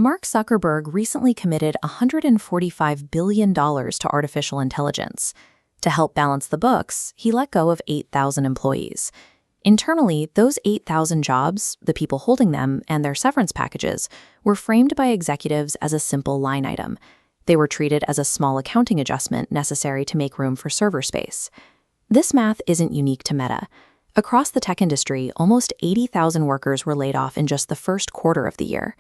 Mark Zuckerberg recently committed $145 billion to artificial intelligence. To help balance the books, he let go of 8,000 employees. Internally, those 8,000 jobs, the people holding them, and their severance packages were framed by executives as a simple line item. They were treated as a small accounting adjustment necessary to make room for server space. This math isn't unique to Meta. Across the tech industry, almost 80,000 workers were laid off in just the first quarter of the year.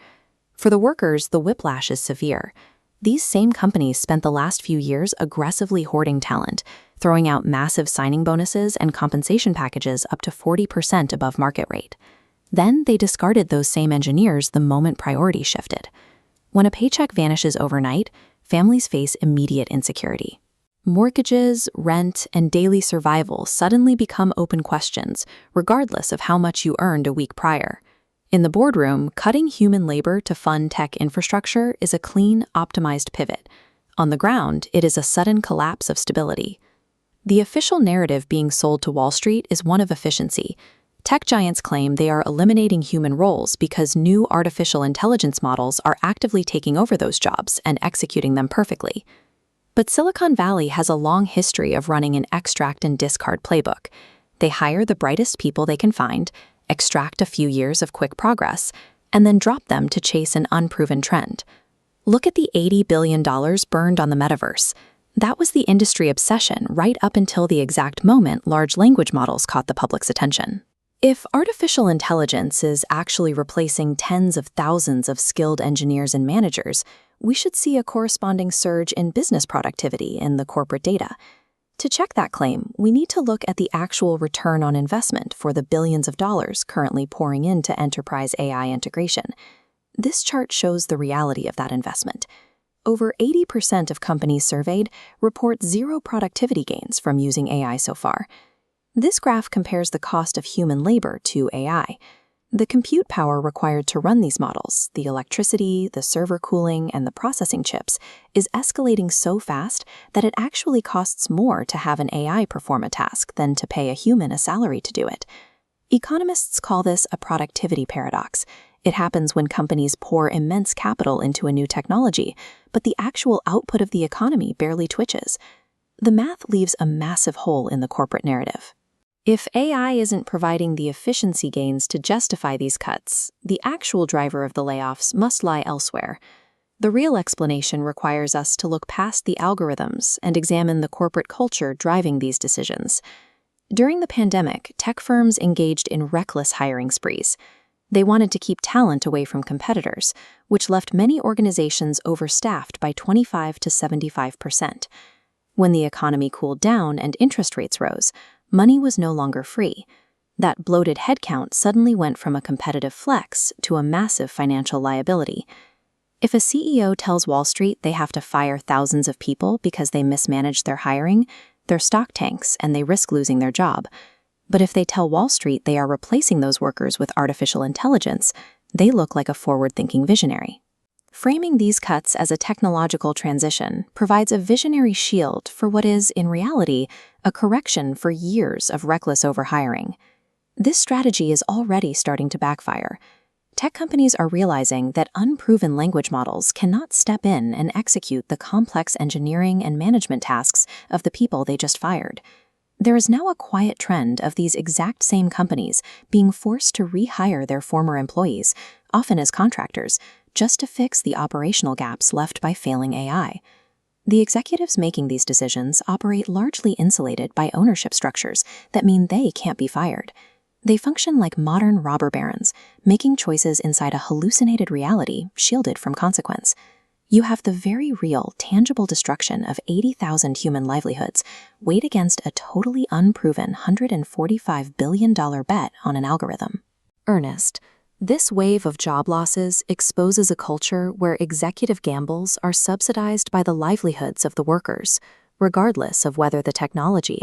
For the workers, the whiplash is severe. These same companies spent the last few years aggressively hoarding talent, throwing out massive signing bonuses and compensation packages up to 40% above market rate. Then they discarded those same engineers the moment priorities shifted. When a paycheck vanishes overnight, families face immediate insecurity. Mortgages, rent, and daily survival suddenly become open questions, regardless of how much you earned a week prior. In the boardroom, cutting human labor to fund tech infrastructure is a clean, optimized pivot. On the ground, it is a sudden collapse of stability. The official narrative being sold to Wall Street is one of efficiency. Tech giants claim they are eliminating human roles because new artificial intelligence models are actively taking over those jobs and executing them perfectly. But Silicon Valley has a long history of running an extract and discard playbook. They hire the brightest people they can find, extract a few years of quick progress, and then drop them to chase an unproven trend. Look at the $80 billion burned on the metaverse. That was the industry obsession right up until the exact moment large language models caught the public's attention. If artificial intelligence is actually replacing tens of thousands of skilled engineers and managers, we should see a corresponding surge in business productivity in the corporate data. To check that claim, we need to look at the actual return on investment for the billions of dollars currently pouring into enterprise AI integration. This chart shows the reality of that investment. Over 80% of companies surveyed report zero productivity gains from using AI so far. This graph compares the cost of human labor to AI. The compute power required to run these models, the electricity, the server cooling, and the processing chips, is escalating so fast that it actually costs more to have an AI perform a task than to pay a human a salary to do it. Economists call this a productivity paradox. It happens when companies pour immense capital into a new technology, but the actual output of the economy barely twitches. The math leaves a massive hole in the corporate narrative. If AI isn't providing the efficiency gains to justify these cuts, the actual driver of the layoffs must lie elsewhere. The real explanation requires us to look past the algorithms and examine the corporate culture driving these decisions. During the pandemic, tech firms engaged in reckless hiring sprees. They wanted to keep talent away from competitors, which left many organizations overstaffed by 25 to 75%. When the economy cooled down and interest rates rose, money was no longer free. That bloated headcount suddenly went from a competitive flex to a massive financial liability. If a CEO tells Wall Street they have to fire thousands of people because they mismanaged their hiring, their stock tanks and they risk losing their job. But if they tell Wall Street they are replacing those workers with artificial intelligence, they look like a forward-thinking visionary. Framing these cuts as a technological transition provides a visionary shield for what is, in reality, a correction for years of reckless overhiring. This strategy is already starting to backfire. Tech companies are realizing that unproven language models cannot step in and execute the complex engineering and management tasks of the people they just fired. There is now a quiet trend of these exact same companies being forced to rehire their former employees, often as contractors, just to fix the operational gaps left by failing AI. The executives making these decisions operate largely insulated by ownership structures that mean they can't be fired. They function like modern robber barons, making choices inside a hallucinated reality shielded from consequence. You have the very real, tangible destruction of 80,000 human livelihoods weighed against a totally unproven $145 billion bet on an algorithm. Ernest, this wave of job losses exposes a culture where executive gambles are subsidized by the livelihoods of the workers, regardless of whether the technology